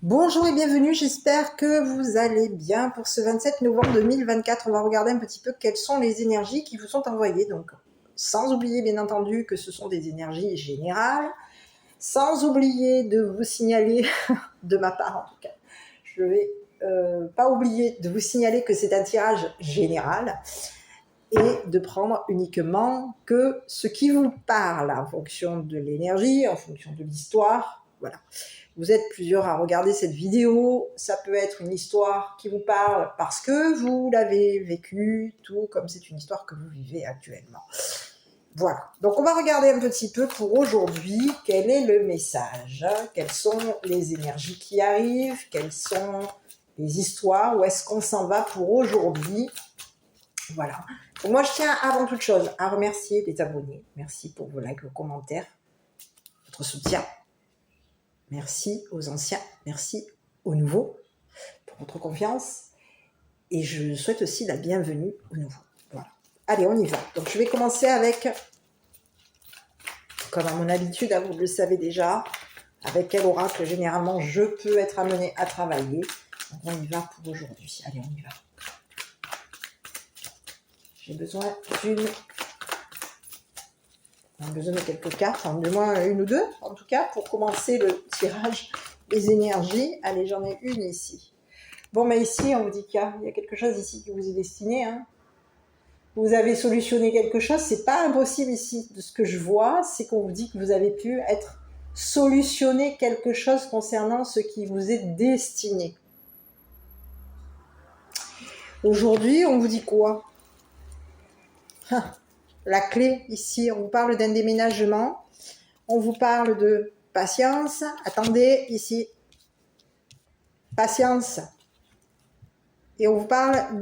Bonjour et bienvenue, j'espère que vous allez bien. Pour ce 27 novembre 2024, on va regarder un petit peu quelles sont les énergies qui vous sont envoyées. Donc, sans oublier bien entendu que ce sont des énergies générales, sans oublier de vous signaler, de ma part en tout cas, je vais pas oublier de vous signaler que c'est un tirage général et de prendre uniquement que ce qui vous parle en fonction de l'énergie, en fonction de l'histoire, voilà. Vous êtes plusieurs à regarder cette vidéo, ça peut être une histoire qui vous parle parce que vous l'avez vécue, tout comme c'est une histoire que vous vivez actuellement. Voilà, donc on va regarder un petit peu pour aujourd'hui, quel est le message, quelles sont les énergies qui arrivent, quelles sont les histoires, où est-ce qu'on s'en va pour aujourd'hui. Voilà, donc moi je tiens avant toute chose à remercier les abonnés, merci pour vos likes, vos commentaires, votre soutien. Merci aux anciens, merci aux nouveaux pour votre confiance. Et je souhaite aussi la bienvenue aux nouveaux. Voilà. Allez, on y va. Donc, je vais commencer avec, comme à mon habitude, vous le savez déjà, avec quel oracle généralement je peux être amenée à travailler. Donc, on y va pour aujourd'hui. Allez, on y va. J'ai besoin de quelques cartes, du moins une ou deux, en tout cas, pour commencer le tirage des énergies. Allez, j'en ai une ici. Bon, mais ici, on vous dit qu'il y a quelque chose ici qui vous est destiné. Hein. Vous avez solutionné quelque chose, c'est pas impossible ici. De ce que je vois, c'est qu'on vous dit que vous avez pu être solutionner quelque chose concernant ce qui vous est destiné. Aujourd'hui, on vous dit quoi? La clé, ici, on vous parle d'un déménagement. On vous parle de patience. Attendez, ici. Patience. Et on vous parle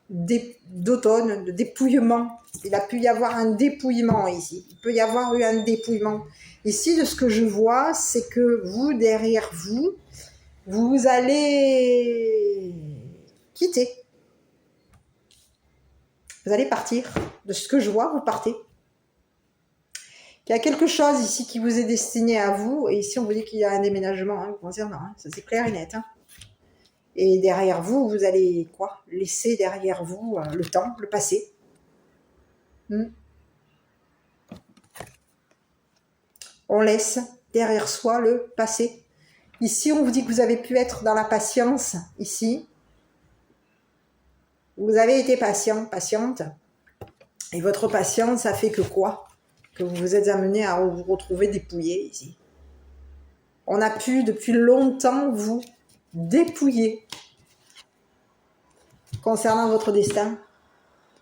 d'automne, de dépouillement. Il a pu y avoir un dépouillement ici. Il peut y avoir eu un dépouillement. Ici, de ce que je vois, c'est que vous, derrière vous, vous allez quitter. Vous allez partir. De ce que je vois, vous partez. Il y a quelque chose ici qui vous est destiné à vous. Et ici, on vous dit qu'il y a un déménagement. Hein, concernant, hein, ça c'est clair et net. Hein. Et derrière vous, vous allez quoi? Laisser derrière vous le temps, le passé. On laisse derrière soi le passé. Ici, on vous dit que vous avez pu être dans la patience. Ici, vous avez été patient, patiente. Et votre patience a fait que quoi? Que vous vous êtes amené à vous retrouver dépouillé ici. On a pu depuis longtemps vous dépouiller. Concernant votre destin,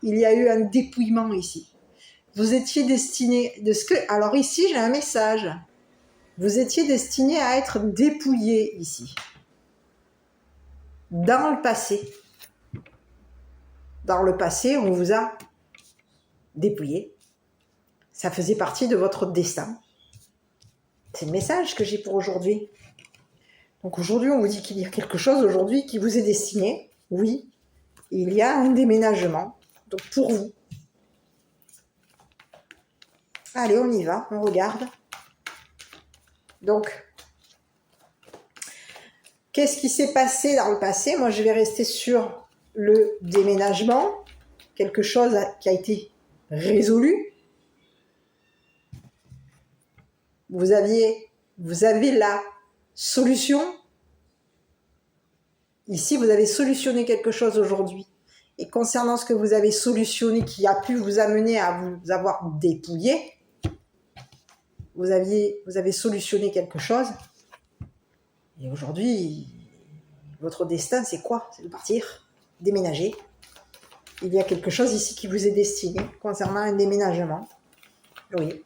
il y a eu un dépouillement ici. Vous étiez destiné de ce que... Alors ici, j'ai un message. Vous étiez destiné à être dépouillé ici. Dans le passé. Dans le passé, on vous a dépouillé. Ça faisait partie de votre destin. C'est le message que j'ai pour aujourd'hui. Donc aujourd'hui, on vous dit qu'il y a quelque chose aujourd'hui qui vous est destiné. Oui, il y a un déménagement. Donc pour vous. Allez, on y va, on regarde. Donc, qu'est-ce qui s'est passé dans le passé? Moi, je vais rester sur le déménagement. Quelque chose qui a été résolu. Vous avez la solution. Ici, vous avez solutionné quelque chose aujourd'hui. Et concernant ce que vous avez solutionné, qui a pu vous amener à vous avoir dépouillé, vous avez solutionné quelque chose. Et aujourd'hui, votre destin, c'est quoi? C'est de partir, déménager. Il y a quelque chose ici qui vous est destiné concernant un déménagement. Oui.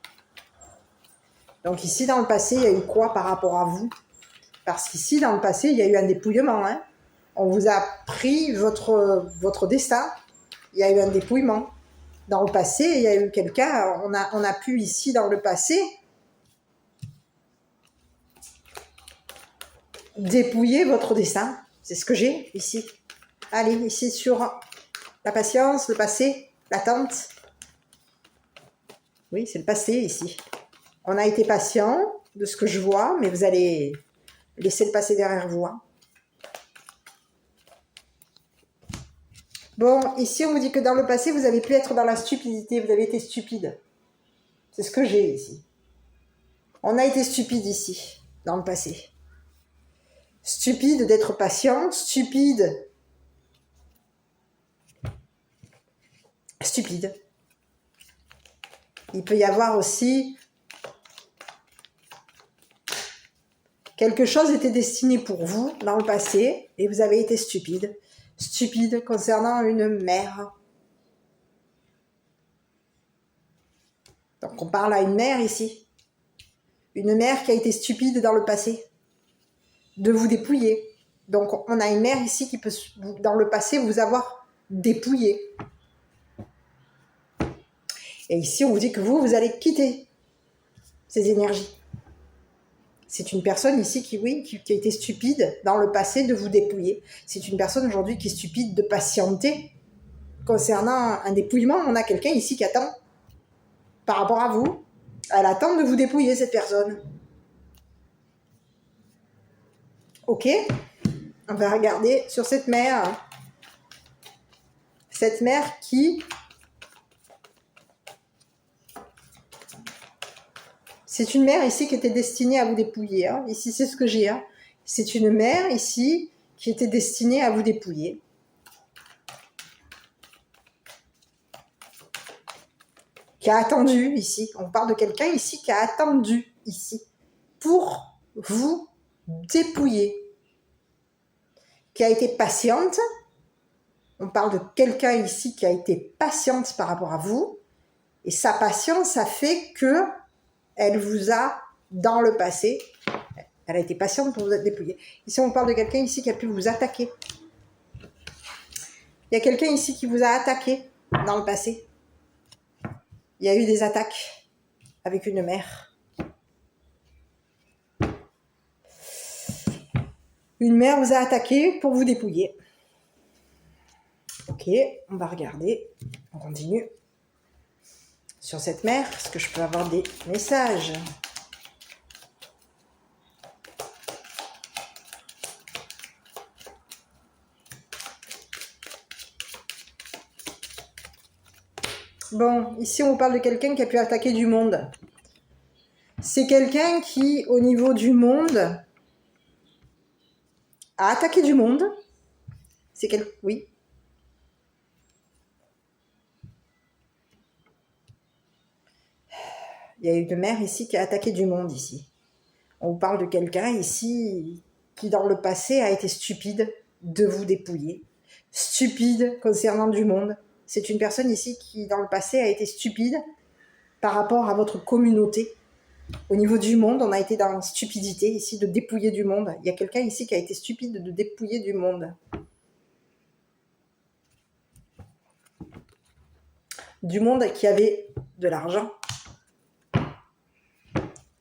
Donc ici, dans le passé, il y a eu quoi par rapport à vous? Parce qu'ici, dans le passé, il y a eu un dépouillement. Hein. On vous a pris votre destin. Il y a eu un dépouillement. Dans le passé, il y a eu quelqu'un, on a pu ici, dans le passé, dépouiller votre destin. C'est ce que j'ai ici. Allez, ici sur la patience, le passé, l'attente. Oui, c'est le passé ici. On a été patient de ce que je vois, mais vous allez Laissez le passé derrière vous. Hein. Bon, ici, on vous dit que dans le passé, vous avez pu être dans la stupidité. Vous avez été stupide. C'est ce que j'ai ici. On a été stupide ici, dans le passé. Stupide d'être patient, stupide. Il peut y avoir aussi quelque chose était destiné pour vous dans le passé et vous avez été stupide. Stupide concernant une mère. Donc on parle à une mère ici. Une mère qui a été stupide dans le passé. De vous dépouiller. Donc on a une mère ici qui peut dans le passé vous avoir dépouillé. Et ici on vous dit que vous allez quitter ces énergies. C'est une personne ici qui a été stupide dans le passé de vous dépouiller. C'est une personne aujourd'hui qui est stupide de patienter. Concernant un dépouillement, on a quelqu'un ici qui attend par rapport à vous. Elle attend de vous dépouiller, cette personne. Ok, on va regarder sur cette mère. Cette mère qui... C'est une mère ici qui était destinée à vous dépouiller. Hein. Ici, c'est ce que j'ai. Hein. C'est une mère ici qui était destinée à vous dépouiller. Qui a attendu ici. On parle de quelqu'un ici qui a attendu ici pour vous dépouiller. Qui a été patiente. On parle de quelqu'un ici qui a été patiente par rapport à vous. Et sa patience a fait que elle vous a, dans le passé, elle a été patiente pour vous dépouiller. Ici, on parle de quelqu'un ici qui a pu vous attaquer. Il y a quelqu'un ici qui vous a attaqué dans le passé. Il y a eu des attaques avec une mère. Une mère vous a attaqué pour vous dépouiller. Ok, on va regarder. On continue. Sur cette mère, est-ce que je peux avoir des messages ? Bon, ici on vous parle de quelqu'un qui a pu attaquer du monde. C'est quelqu'un qui, au niveau du monde, a attaqué du monde. C'est quelqu'un... Oui. Il y a une mère ici qui a attaqué du monde ici. On vous parle de quelqu'un ici qui, dans le passé, a été stupide de vous dépouiller. Stupide concernant du monde. C'est une personne ici qui, dans le passé, a été stupide par rapport à votre communauté. Au niveau du monde, on a été dans la stupidité ici de dépouiller du monde. Il y a quelqu'un ici qui a été stupide de dépouiller du monde. Du monde qui avait de l'argent.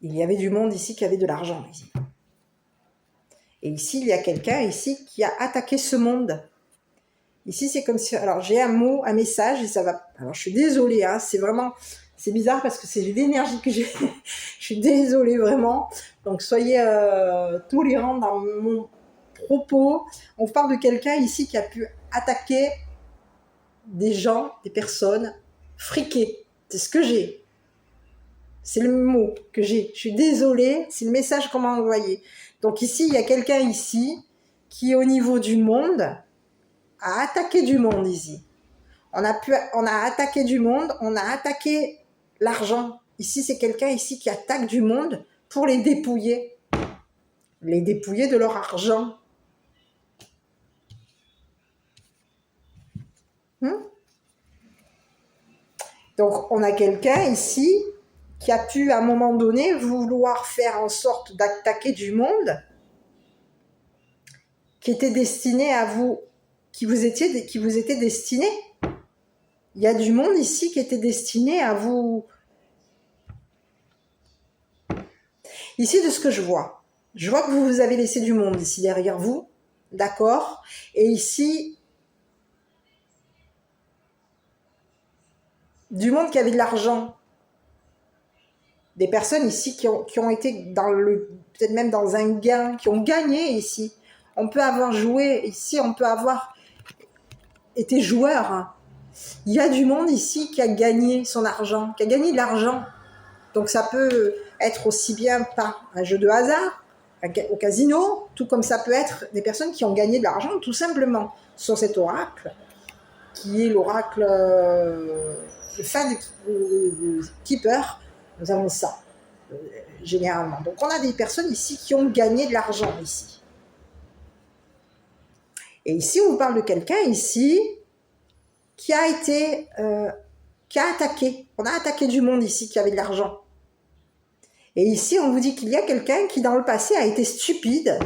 Il y avait du monde ici qui avait de l'argent. Ici. Et ici, il y a quelqu'un ici qui a attaqué ce monde. Ici, c'est comme si... Alors, j'ai un mot, un message, et ça va... Alors, je suis désolée, hein, c'est vraiment... C'est bizarre parce que c'est l'énergie que j'ai. Je suis désolée, vraiment. Donc, soyez tolérants dans mon propos. On parle de quelqu'un ici qui a pu attaquer des gens, des personnes friquées. C'est ce que j'ai. C'est le mot que j'ai. Je suis désolée, c'est le message qu'on m'a envoyé. Donc ici, il y a quelqu'un ici qui, au niveau du monde, a attaqué du monde ici. On a attaqué du monde, on a attaqué l'argent. Ici, c'est quelqu'un ici qui attaque du monde pour les dépouiller. Les dépouiller de leur argent. Donc, on a quelqu'un ici qui a pu, à un moment donné, vouloir faire en sorte d'attaquer du monde qui était destiné à vous, qui vous était destiné. Il y a du monde ici qui était destiné à vous. Ici, de ce que je vois que vous avez laissé du monde ici derrière vous, d'accord ? Et ici, du monde qui avait de l'argent Des personnes ici qui ont été peut-être même dans un gain, qui ont gagné ici. On peut avoir joué ici, on peut avoir été joueur, hein. Il y a du monde ici qui a gagné son argent, qui a gagné de l'argent. Donc ça peut être aussi bien par un jeu de hasard, au casino, tout comme ça peut être des personnes qui ont gagné de l'argent tout simplement sur cet oracle, qui est l'oracle de fin de keeper. Nous avons ça, généralement. Donc on a des personnes ici qui ont gagné de l'argent ici. Et ici, on vous parle de quelqu'un ici qui a été, qui a attaqué. On a attaqué du monde ici qui avait de l'argent. Et ici, on vous dit qu'il y a quelqu'un qui, dans le passé, a été stupide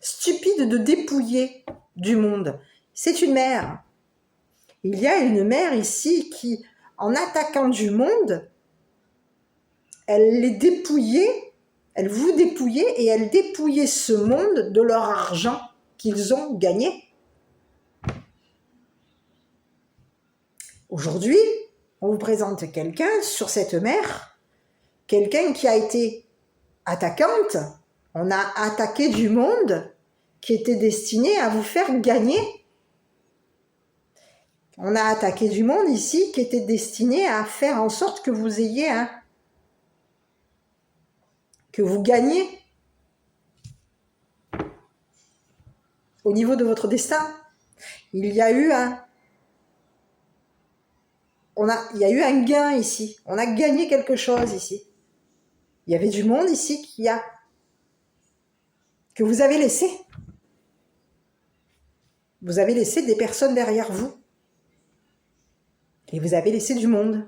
de dépouiller du monde. C'est une mère. Il y a une mère ici qui, en attaquant du monde, elle les dépouillait, elle vous dépouillait et elle dépouillait ce monde de leur argent qu'ils ont gagné. Aujourd'hui, on vous présente quelqu'un sur cette mère, quelqu'un qui a été attaquante. On a attaqué du monde qui était destiné à vous faire gagner. On a attaqué du monde ici qui était destiné à faire en sorte que vous ayez que vous gagnez au niveau de votre destin. Il y a eu un gain ici. On a gagné quelque chose ici. Il y avait du monde ici que vous avez laissé. Vous avez laissé des personnes derrière vous. Et vous avez laissé du monde.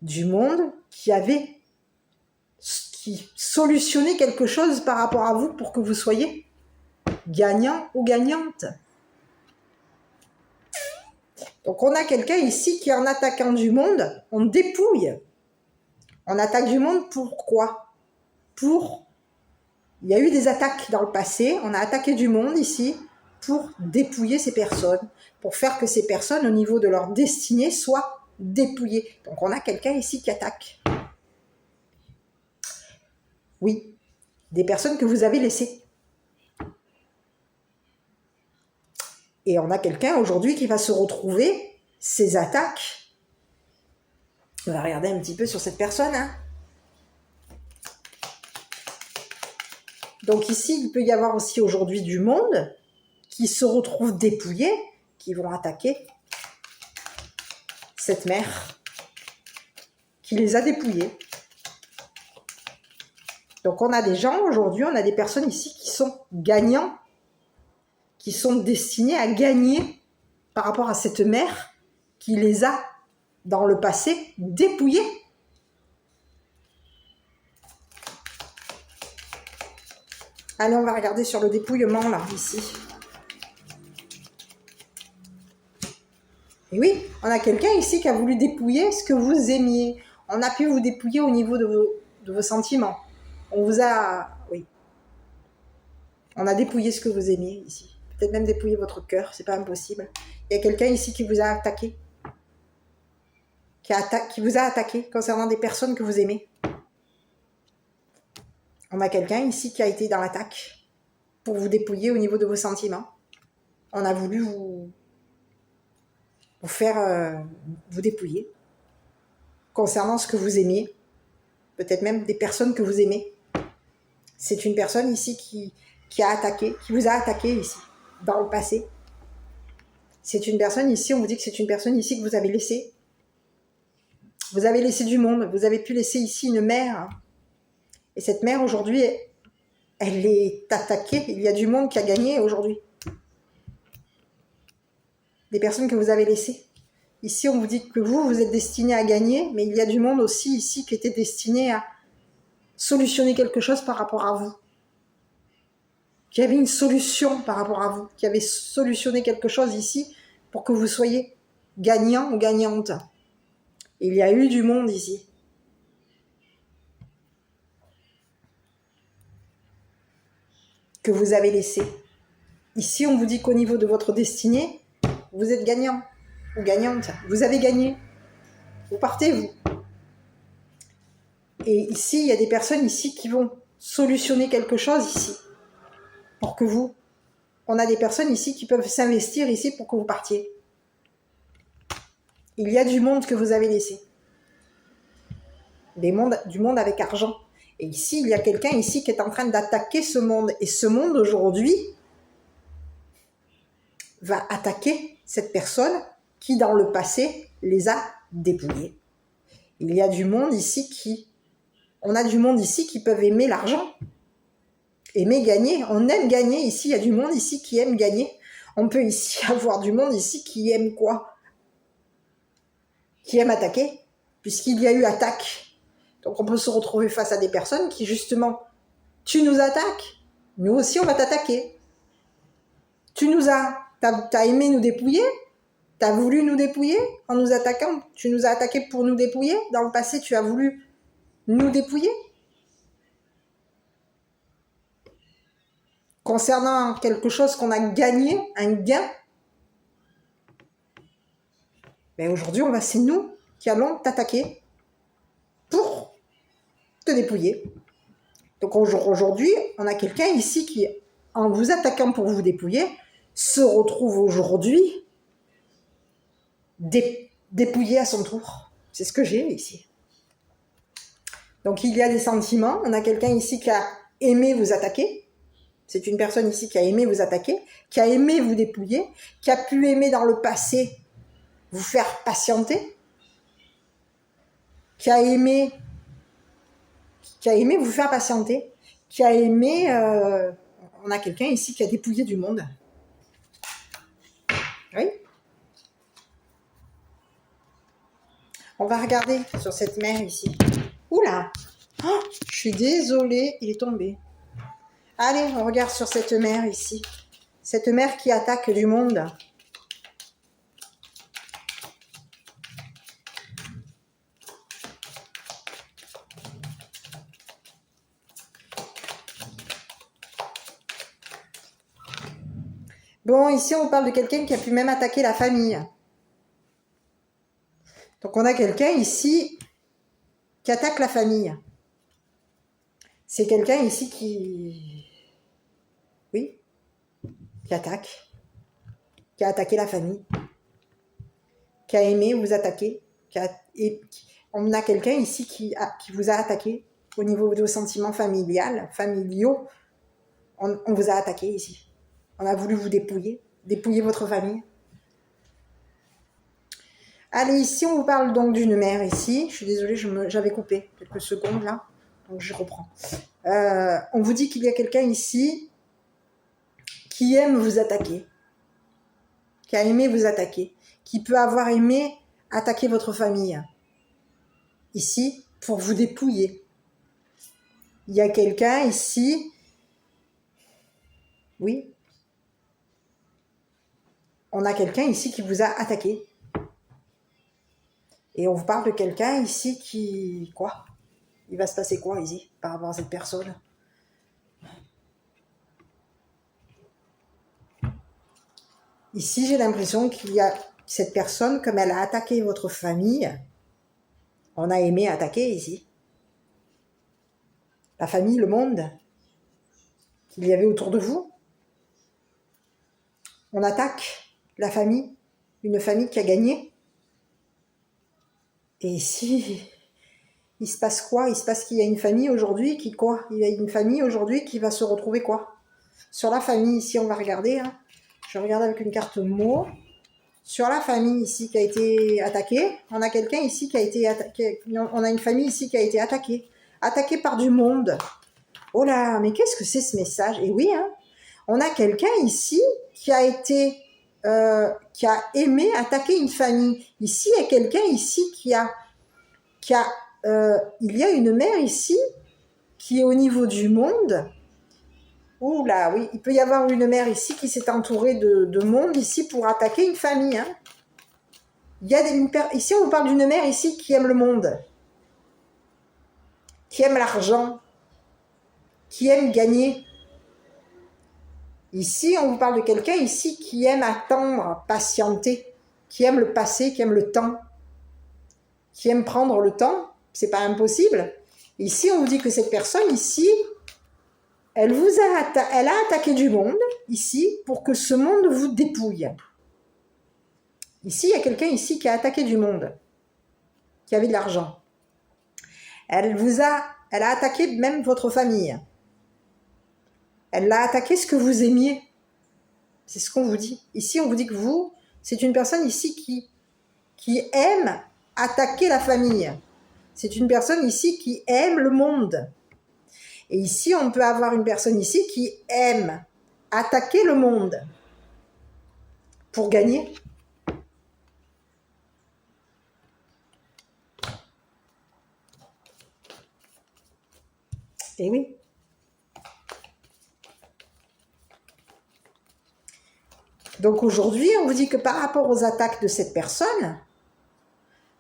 Du monde qui solutionnait quelque chose par rapport à vous pour que vous soyez gagnant ou gagnante. Donc on a quelqu'un ici qui, en attaquant du monde, on dépouille. On attaque du monde, pourquoi ? Il y a eu des attaques dans le passé, on a attaqué du monde ici pour dépouiller ces personnes, pour faire que ces personnes, au niveau de leur destinée, soient dépouillées. Donc on a quelqu'un ici qui attaque. Oui, des personnes que vous avez laissées. Et on a quelqu'un aujourd'hui qui va se retrouver, ces attaques. On va regarder un petit peu sur cette personne. Donc ici, il peut y avoir aussi aujourd'hui du monde qui se retrouve dépouillé, qui vont attaquer cette mère qui les a dépouillés. Donc on a des gens aujourd'hui, on a des personnes ici qui sont gagnants, qui sont destinés à gagner par rapport à cette mère qui les a, dans le passé, dépouillés. Allez, on va regarder sur le dépouillement, là, ici. Et oui, on a quelqu'un ici qui a voulu dépouiller ce que vous aimiez. On a pu vous dépouiller au niveau de vos sentiments. On vous a... Oui. On a dépouillé ce que vous aimiez, ici. Peut-être même dépouiller votre cœur, c'est pas impossible. Il y a quelqu'un ici qui vous a attaqué. Qui vous a attaqué concernant des personnes que vous aimez. On a quelqu'un ici qui a été dans l'attaque pour vous dépouiller au niveau de vos sentiments. On a voulu vous faire vous dépouiller concernant ce que vous aimiez. Peut-être même des personnes que vous aimez. C'est une personne ici qui a attaqué, qui vous a attaqué ici, dans le passé. C'est une personne ici, on vous dit que c'est une personne ici que vous avez laissée. Vous avez laissé du monde, vous avez pu laisser ici une mère. Et cette mère, aujourd'hui, elle est attaquée. Il y a du monde qui a gagné aujourd'hui. Des personnes que vous avez laissées. Ici, on vous dit que vous êtes destiné à gagner, mais il y a du monde aussi ici qui était destiné à solutionner quelque chose par rapport à vous. Qui avait une solution par rapport à vous. Qui avait solutionné quelque chose ici pour que vous soyez gagnant ou gagnante. Il y a eu du monde ici. Que vous avez laissé. Ici, on vous dit qu'au niveau de votre destinée, vous êtes gagnant ou gagnante. Vous avez gagné. Vous partez, vous. Et ici, il y a des personnes ici qui vont solutionner quelque chose ici. Pour que vous... On a des personnes ici qui peuvent s'investir ici pour que vous partiez. Il y a du monde que vous avez laissé. Du monde avec argent. Et ici, il y a quelqu'un ici qui est en train d'attaquer ce monde. Et ce monde, aujourd'hui, va attaquer cette personne qui, dans le passé, les a dépouillés. Il y a du monde ici qui... On a du monde ici qui peuvent aimer l'argent. Aimer gagner. On aime gagner ici. Il y a du monde ici qui aime gagner. On peut ici avoir du monde ici qui aime quoi? Qui aime attaquer. Puisqu'il y a eu attaque. Donc on peut se retrouver face à des personnes qui, justement, tu nous attaques. Nous aussi, on va t'attaquer. T'as aimé nous dépouiller? T'as voulu nous dépouiller en nous attaquant? Tu nous as attaqué pour nous dépouiller? Dans le passé, tu as voulu nous dépouiller? Concernant quelque chose qu'on a gagné, un gain, ben aujourd'hui, c'est nous qui allons t'attaquer pour te dépouiller. Donc aujourd'hui, on a quelqu'un ici qui, en vous attaquant pour vous dépouiller, se retrouve aujourd'hui dépouillé à son tour. C'est ce que j'ai ici. Donc il y a des sentiments. On a quelqu'un ici qui a aimé vous attaquer. C'est une personne ici qui a aimé vous attaquer, qui a aimé vous dépouiller, qui a pu aimer dans le passé vous faire patienter, qui a aimé vous faire patienter, qui a aimé... on a quelqu'un ici qui a dépouillé du monde. Oui. On va regarder sur cette mer ici. Oula, oh, je suis désolée, il est tombé. Allez, on regarde sur cette mer ici. Cette mer qui attaque du monde. Bon, ici, on parle de quelqu'un qui a pu même attaquer la famille. Donc, on a quelqu'un ici qui attaque la famille. C'est quelqu'un ici qui... Oui, qui attaque. Qui a attaqué la famille. Qui a aimé vous attaquer. On a quelqu'un ici qui vous a attaqué au niveau de vos sentiments familiaux. On vous a attaqué ici. On a voulu vous dépouiller votre famille. Allez, ici, on vous parle donc d'une mère ici. Je suis désolée, j'avais coupé quelques secondes là. Donc, je reprends. On vous dit qu'il y a quelqu'un ici qui aime vous attaquer. Qui a aimé vous attaquer. Qui peut avoir aimé attaquer votre famille. Ici, pour vous dépouiller. Il y a quelqu'un ici... Oui. On a quelqu'un ici qui vous a attaqué. Et on vous parle de quelqu'un ici qui... Quoi? Il va se passer quoi ici par rapport à cette personne? Ici, j'ai l'impression qu'il y a cette personne, comme elle a attaqué votre famille, on a aimé attaquer ici. La famille, le monde qu'il y avait autour de vous. On attaque la famille, une famille qui a gagné. Et ici, il se passe quoi? Il se passe qu'il y a une famille aujourd'hui qui quoi? Il y a une famille aujourd'hui qui va se retrouver quoi? Sur la famille, ici, on va regarder. Hein. Je regarde avec une carte mots. Sur la famille ici qui a été attaquée, on a quelqu'un ici qui a été attaqué. On a une famille ici qui a été attaquée. Attaquée par du monde. Oh là, mais qu'est-ce que c'est ce message? Et oui, hein, on a quelqu'un ici qui a été... qui a aimé attaquer une famille. Ici, il y a quelqu'un ici il y a une mère ici qui est au niveau du monde. Ouh là, oui, il peut y avoir une mère ici qui s'est entourée de monde ici pour attaquer une famille. Hein. Il y a ici, on vous parle d'une mère ici qui aime le monde, qui aime l'argent, qui aime gagner. Ici, on vous parle de quelqu'un ici qui aime attendre, patienter, qui aime le passé, qui aime le temps, qui aime prendre le temps. C'est pas impossible. Ici, on vous dit que cette personne, ici, elle a attaqué du monde, ici, pour que ce monde vous dépouille. Ici, il y a quelqu'un ici qui a attaqué du monde, qui avait de l'argent. Elle a attaqué même votre famille. Elle a attaqué ce que vous aimiez. C'est ce qu'on vous dit. Ici, on vous dit que vous, c'est une personne ici qui aime attaquer la famille. C'est une personne ici qui aime le monde. Et ici, on peut avoir une personne ici qui aime attaquer le monde pour gagner. Et oui. Donc aujourd'hui, on vous dit que par rapport aux attaques de cette personne,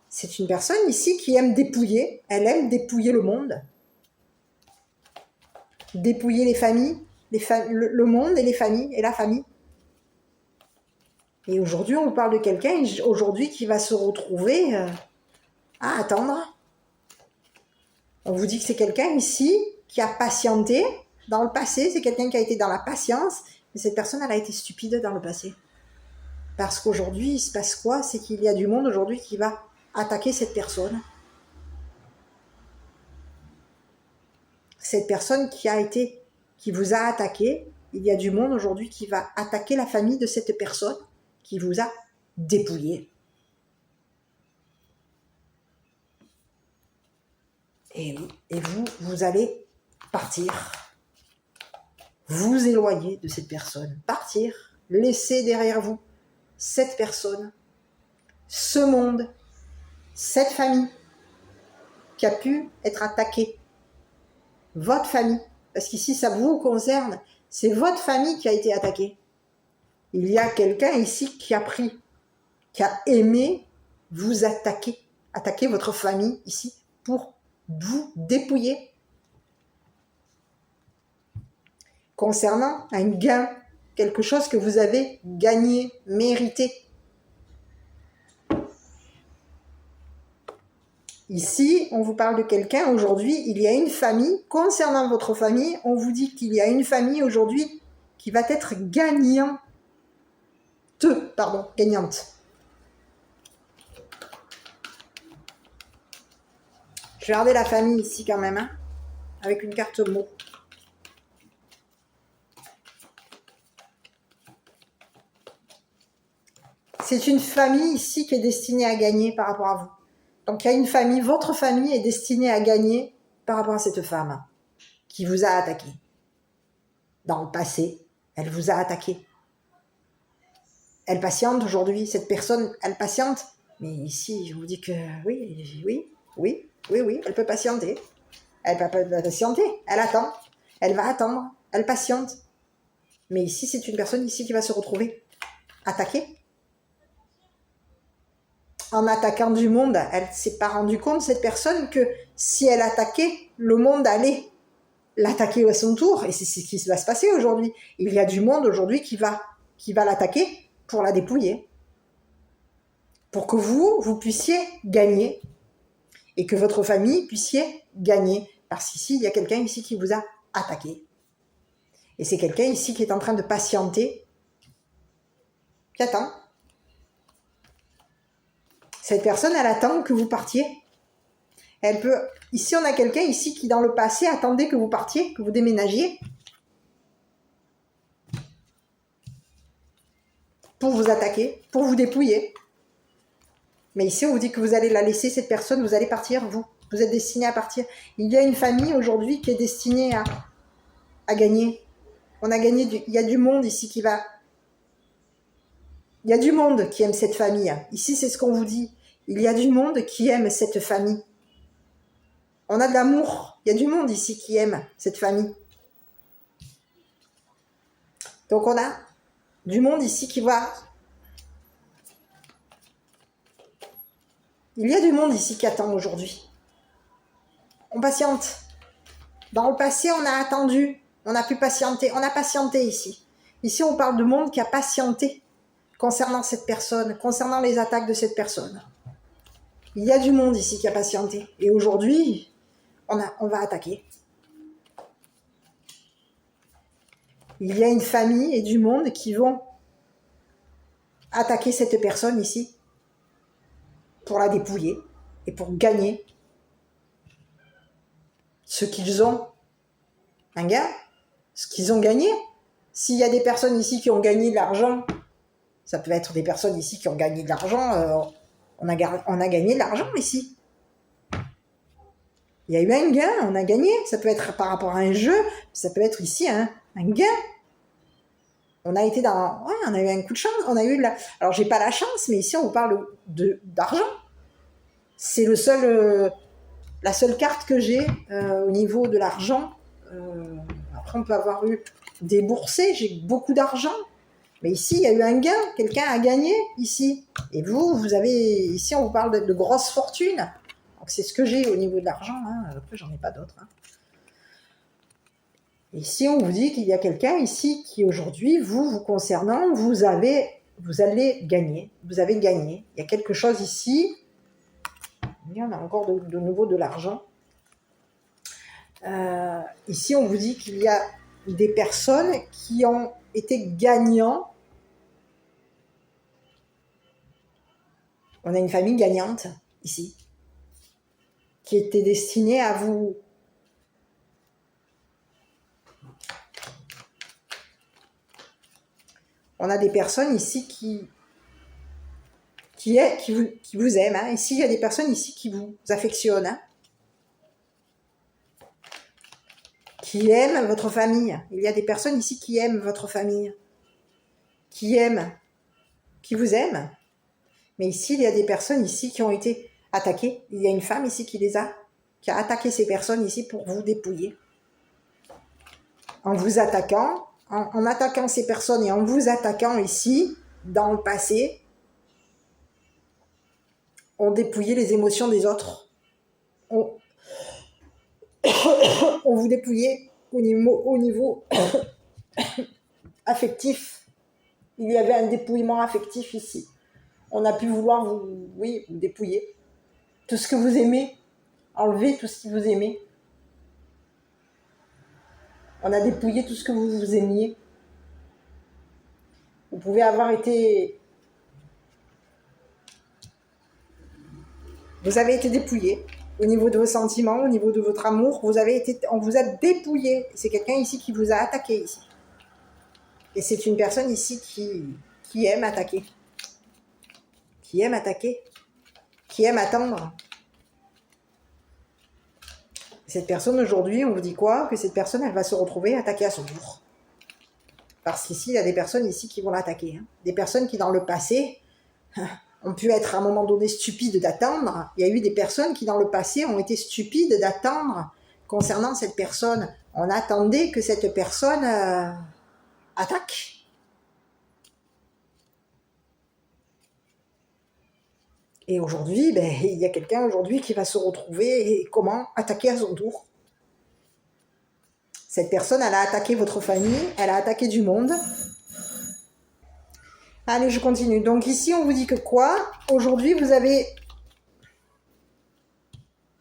c'est une personne ici qui aime dépouiller. Elle aime dépouiller le monde. Dépouiller les familles, le monde et les familles et la famille. Et aujourd'hui, on vous parle de quelqu'un aujourd'hui qui va se retrouver à attendre. On vous dit que c'est quelqu'un ici qui a patienté dans le passé. C'est quelqu'un qui a été dans la patience. Mais cette personne, elle a été stupide dans le passé. Parce qu'aujourd'hui, il se passe quoi? C'est qu'il y a du monde aujourd'hui qui va attaquer cette personne. Cette personne qui vous a attaqué, il y a du monde aujourd'hui qui va attaquer la famille de cette personne qui vous a dépouillé. Et vous allez partir. Vous éloigner de cette personne. Partir. Laisser derrière vous cette personne, ce monde, cette famille qui a pu être attaquée. Votre famille. Parce qu'ici, ça vous concerne. C'est votre famille qui a été attaquée. Il y a quelqu'un ici qui a aimé vous attaquer. Attaquer votre famille ici pour vous dépouiller. Concernant un gain, quelque chose que vous avez gagné, mérité. Ici, on vous parle de quelqu'un aujourd'hui, il y a une famille, concernant votre famille, on vous dit qu'il y a une famille aujourd'hui qui va être gagnante. Je vais regarder la famille ici quand même, avec une carte mot. C'est une famille ici qui est destinée à gagner par rapport à vous. Donc il y a une famille, votre famille est destinée à gagner par rapport à cette femme qui vous a attaqué. Dans le passé, elle vous a attaqué. Elle patiente aujourd'hui, cette personne, elle patiente. Mais ici, je vous dis que oui, elle peut patienter. Elle peut patienter, elle attend. Elle va attendre, elle patiente. Mais ici, c'est une personne ici qui va se retrouver attaquée. En attaquant du monde, elle ne s'est pas rendue compte, cette personne, que si elle attaquait, le monde allait l'attaquer à son tour. Et c'est ce qui va se passer aujourd'hui. Il y a du monde aujourd'hui qui va l'attaquer pour la dépouiller. Pour que vous puissiez gagner. Et que votre famille puissiez gagner. Parce qu'ici, il y a quelqu'un ici qui vous a attaqué. Et c'est quelqu'un ici qui est en train de patienter. Qui attend. Cette personne, elle attend que vous partiez. Ici, on a quelqu'un ici qui, dans le passé, attendait que vous partiez, que vous déménagiez. Pour vous attaquer, pour vous dépouiller. Mais ici, on vous dit que vous allez la laisser, cette personne, vous allez partir, vous. Vous êtes destiné à partir. Il y a une famille aujourd'hui qui est destinée à gagner. Il y a du monde ici qui va... Il y a du monde qui aime cette famille. Ici, c'est ce qu'on vous dit. Il y a du monde qui aime cette famille. On a de l'amour. Il y a du monde ici qui aime cette famille. Donc, on a du monde ici qui va... Il y a du monde ici qui attend aujourd'hui. On patiente. Dans le passé, on a attendu. On a pu patienter. On a patienté ici. Ici, on parle de monde qui a patienté. Concernant cette personne, concernant les attaques de cette personne. Il y a du monde ici qui a patienté. Et aujourd'hui, on va attaquer. Il y a une famille et du monde qui vont attaquer cette personne ici pour la dépouiller et pour gagner ce qu'ils ont. Un gain, ce qu'ils ont gagné. S'il y a des personnes ici qui ont gagné de l'argent, ça peut être des personnes ici qui ont gagné de l'argent, on a gagné de l'argent ici. Il y a eu un gain, on a gagné. Ça peut être par rapport à un jeu, ça peut être ici un gain. On a été dans... Ouais, on a eu un coup de chance. On a eu alors, j'ai pas la chance, mais ici, on vous parle d'argent. C'est la seule carte que j'ai au niveau de l'argent. Après, on peut avoir eu des boursiers. J'ai beaucoup d'argent. Mais ici, il y a eu un gain. Quelqu'un a gagné ici. Et vous avez... Ici, on vous parle de grosses fortunes. Donc, c'est ce que j'ai au niveau de l'argent. Hein. Après, j'en ai pas d'autres. Hein. Ici, on vous dit qu'il y a quelqu'un ici qui, aujourd'hui, vous concernant, vous allez gagner. Vous avez gagné. Il y a quelque chose ici. Il y en a encore de nouveau de l'argent. Ici, on vous dit qu'il y a des personnes qui ont été gagnants. On a une famille gagnante, ici, qui était destinée à vous... On a des personnes ici qui vous aiment. Hein. Ici, il y a des personnes ici qui vous affectionnent. Hein. Qui aiment votre famille. Il y a des personnes ici qui aiment votre famille. Qui vous aiment. Mais ici, il y a des personnes ici qui ont été attaquées. Il y a une femme ici qui a attaqué ces personnes ici pour vous dépouiller. En vous attaquant, en attaquant ces personnes et en vous attaquant ici, dans le passé, on dépouillait les émotions des autres. On vous dépouillait au niveau affectif. Il y avait un dépouillement affectif ici. On a pu vouloir vous dépouiller. Tout ce que vous aimez, enlever tout ce que vous aimez. On a dépouillé tout ce que vous aimiez. Vous pouvez avoir été... Vous avez été dépouillé au niveau de vos sentiments, au niveau de votre amour. On vous a dépouillé. C'est quelqu'un ici qui vous a attaqué ici. Et c'est une personne ici qui aime attaquer. Qui aime attaquer. Qui aime attendre. Cette personne aujourd'hui, on vous dit quoi? Que cette personne, elle va se retrouver attaquée à son tour. Parce qu'ici, il y a des personnes ici qui vont l'attaquer. Hein. Des personnes qui, dans le passé, ont pu être à un moment donné stupides d'attendre. Il y a eu des personnes qui, dans le passé, ont été stupides d'attendre concernant cette personne. On attendait que cette personne attaque. Et aujourd'hui, il y a quelqu'un aujourd'hui qui va se retrouver et comment attaquer à son tour. Cette personne, elle a attaqué votre famille, elle a attaqué du monde. Allez, je continue. Donc ici, on vous dit que quoi? Aujourd'hui,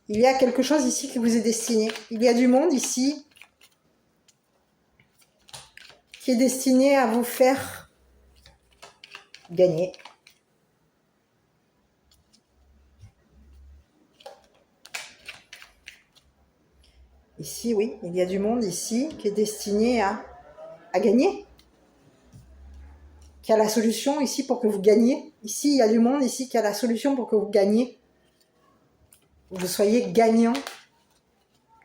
il y a quelque chose ici qui vous est destiné. Il y a du monde ici qui est destiné à vous faire gagner. Ici, oui, il y a du monde ici qui est destiné à gagner. Qui a la solution ici pour que vous gagniez. Ici, il y a du monde ici qui a la solution pour que vous gagniez. Vous soyez gagnant.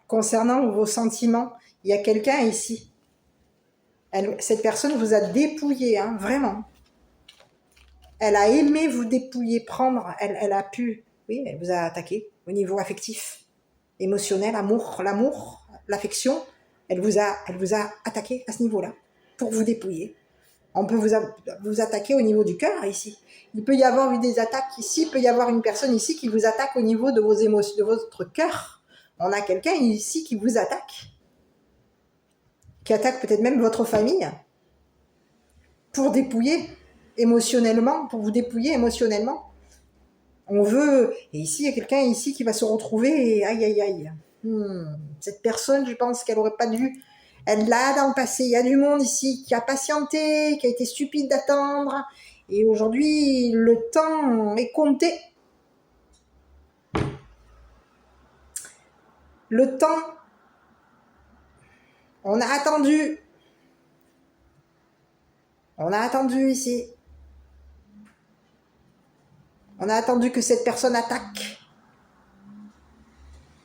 Concernant vos sentiments, il y a quelqu'un ici. Cette personne vous a dépouillé, hein, vraiment. Elle a aimé vous dépouiller, prendre. Elle a pu, oui, elle vous a attaqué au niveau affectif. Émotionnel, l'amour, l'affection, elle vous a attaqué à ce niveau-là pour vous dépouiller. On peut vous attaquer au niveau du cœur ici. Il peut y avoir eu des attaques ici, il peut y avoir une personne ici qui vous attaque au niveau de vos émotions, de votre cœur. On a quelqu'un ici qui vous attaque, qui attaque peut-être même votre famille pour dépouiller émotionnellement, pour vous dépouiller émotionnellement. On veut, et ici il y a quelqu'un ici qui va se retrouver et aïe aïe aïe. Cette personne, je pense qu'elle n'aurait pas dû. Elle l'a dans le passé. Il y a du monde ici qui a patienté, qui a été stupide d'attendre. Et aujourd'hui, le temps est compté. Le temps, on a attendu. On a attendu ici. On a attendu que cette personne attaque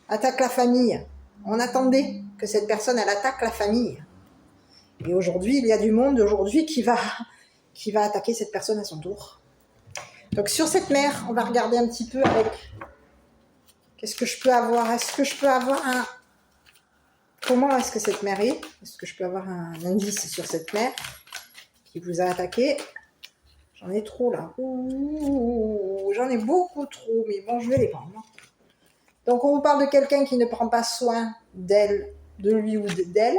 la famille. On attendait que cette personne, elle attaque la famille. Et aujourd'hui, il y a du monde aujourd'hui qui va attaquer cette personne à son tour. Donc sur cette mère, on va regarder un petit peu avec... Qu'est-ce que je peux avoir? Est-ce que je peux avoir un... Comment est-ce que cette mère est? Est-ce que je peux avoir un indice sur cette mère qui vous a attaqué? J'en ai trop là. Ouh, j'en ai beaucoup trop, mais bon, je vais les prendre. Donc on vous parle de quelqu'un qui ne prend pas soin d'elle, de lui ou d'elle.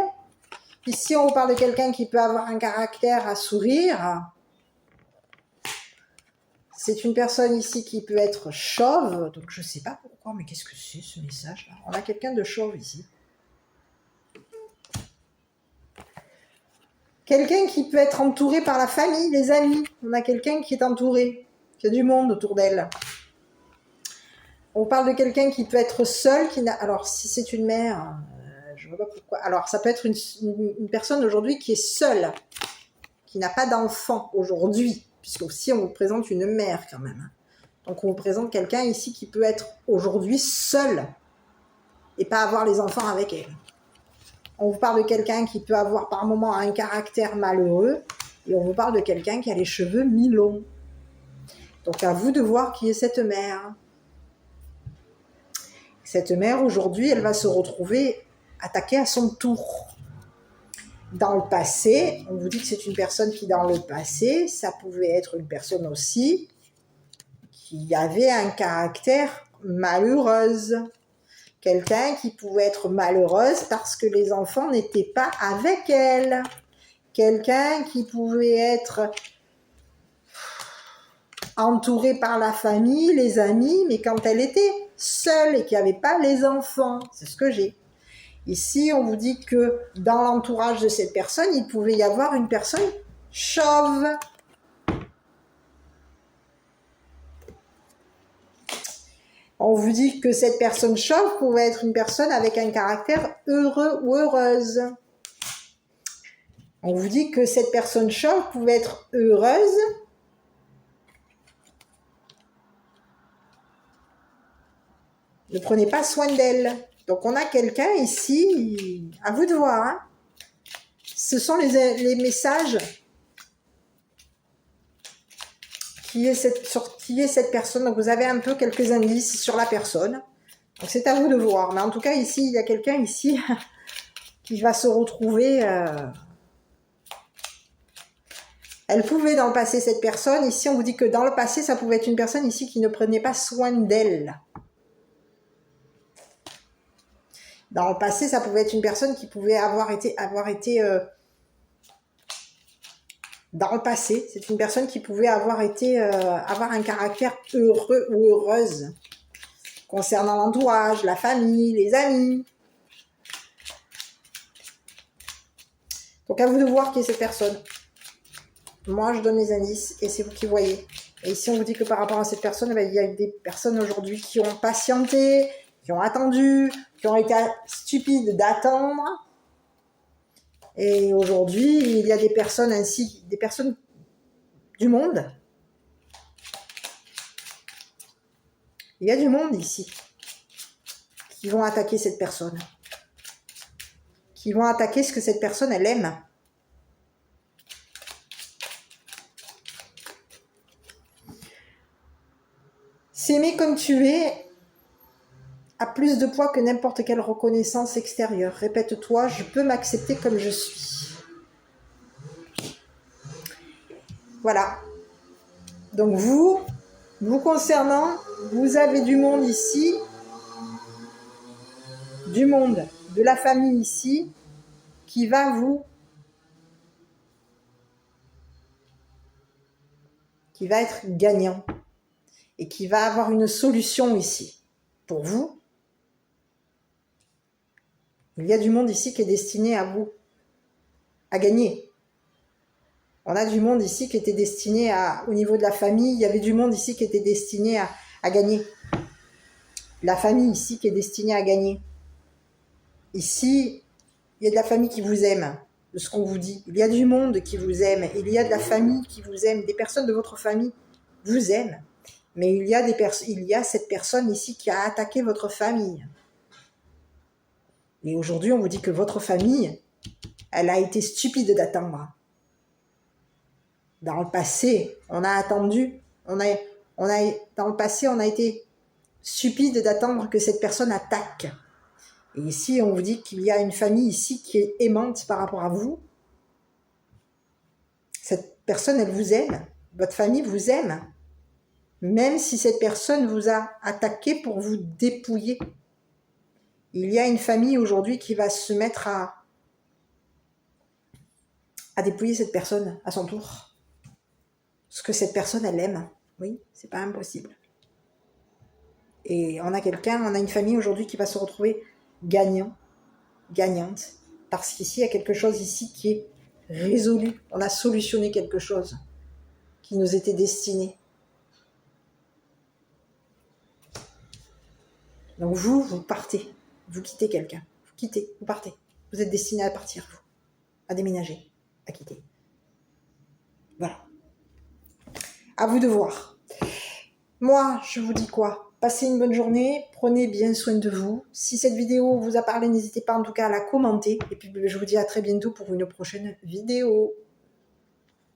Ici, on vous parle de quelqu'un qui peut avoir un caractère à sourire. C'est une personne ici qui peut être chauve. Donc je ne sais pas pourquoi, mais qu'est-ce que c'est ce message là? On a quelqu'un de chauve ici. Quelqu'un qui peut être entouré par la famille, les amis. On a quelqu'un qui est entouré, qui a du monde autour d'elle. On parle de quelqu'un qui peut être seul, qui n'a... Alors, si c'est une mère, je ne vois pas pourquoi. Alors, ça peut être une personne aujourd'hui qui est seule, qui n'a pas d'enfant aujourd'hui, puisque aussi on vous présente une mère quand même. Donc, on vous présente quelqu'un ici qui peut être aujourd'hui seul et pas avoir les enfants avec elle. On vous parle de quelqu'un qui peut avoir par moment un caractère malheureux et on vous parle de quelqu'un qui a les cheveux mi-longs. Donc à vous de voir qui est cette mère. Cette mère aujourd'hui, elle va se retrouver attaquée à son tour. Dans le passé, on vous dit que c'est une personne qui dans le passé, ça pouvait être une personne aussi qui avait un caractère malheureuse. Quelqu'un qui pouvait être malheureuse parce que les enfants n'étaient pas avec elle. Quelqu'un qui pouvait être entouré par la famille, les amis, mais quand elle était seule et qu'il n'y avait pas les enfants. C'est ce que j'ai. Ici, on vous dit que dans l'entourage de cette personne, il pouvait y avoir une personne chauve. On vous dit que cette personne chauve pouvait être une personne avec un caractère heureux ou heureuse. On vous dit que cette personne chauve pouvait être heureuse. Ne prenez pas soin d'elle. Donc on a quelqu'un ici, à vous de voir. Hein. Ce sont les messages qui est cette personne. Donc vous avez un peu quelques indices sur la personne. Donc c'est à vous de voir. Mais en tout cas ici, il y a quelqu'un ici qui va se retrouver... Elle pouvait dans le passé, cette personne. Ici, on vous dit que dans le passé, ça pouvait être une personne ici qui ne prenait pas soin d'elle. Dans le passé, ça pouvait être une personne qui pouvait avoir été dans le passé, c'est une personne qui pouvait avoir un caractère heureux ou heureuse concernant l'entourage, la famille, les amis. Donc à vous de voir qui est cette personne. Moi, je donne les indices et c'est vous qui voyez. Et ici, on vous dit que par rapport à cette personne, il y a des personnes aujourd'hui qui ont patienté, qui ont attendu, qui ont été stupides d'attendre. Et aujourd'hui, il y a des personnes ainsi, des personnes du monde. Il y a du monde ici qui vont attaquer cette personne. Qui vont attaquer ce que cette personne, elle aime. S'aimer comme tu es a plus de poids que n'importe quelle reconnaissance extérieure. Répète-toi, je peux m'accepter comme je suis. Voilà. Donc vous concernant, vous avez du monde ici, du monde, de la famille ici, qui va être gagnant et qui va avoir une solution ici pour vous. Il y a du monde ici qui est destiné à vous, à gagner. On a du monde ici qui était destiné au niveau de la famille, il y avait du monde ici qui était destiné à gagner. La famille ici qui est destinée à gagner. Ici, il y a de la famille qui vous aime, de ce qu'on vous dit. Il y a du monde qui vous aime. Il y a de la famille qui vous aime. Des personnes de votre famille vous aiment. Mais il y a cette personne ici qui a attaqué votre famille. Et aujourd'hui, on vous dit que votre famille, elle a été stupide d'attendre. Dans le passé, on a attendu. Dans le passé, on a été stupide d'attendre que cette personne attaque. Et ici, on vous dit qu'il y a une famille ici qui est aimante par rapport à vous. Cette personne, elle vous aime. Votre famille vous aime. Même si cette personne vous a attaqué pour vous dépouiller. Il y a une famille aujourd'hui qui va se mettre à dépouiller cette personne à son tour. Parce que cette personne, elle aime. Oui, c'est pas impossible. Et on a une famille aujourd'hui qui va se retrouver gagnante. Parce qu'ici, il y a quelque chose ici qui est résolu. On a solutionné quelque chose qui nous était destiné. Donc vous partez. Vous quittez quelqu'un. Vous partez. Vous êtes destiné à partir, vous. À déménager, à quitter. Voilà. À vous de voir. Moi, je vous dis quoi? Passez une bonne journée, prenez bien soin de vous. Si cette vidéo vous a parlé, n'hésitez pas en tout cas à la commenter. Et puis je vous dis à très bientôt pour une prochaine vidéo.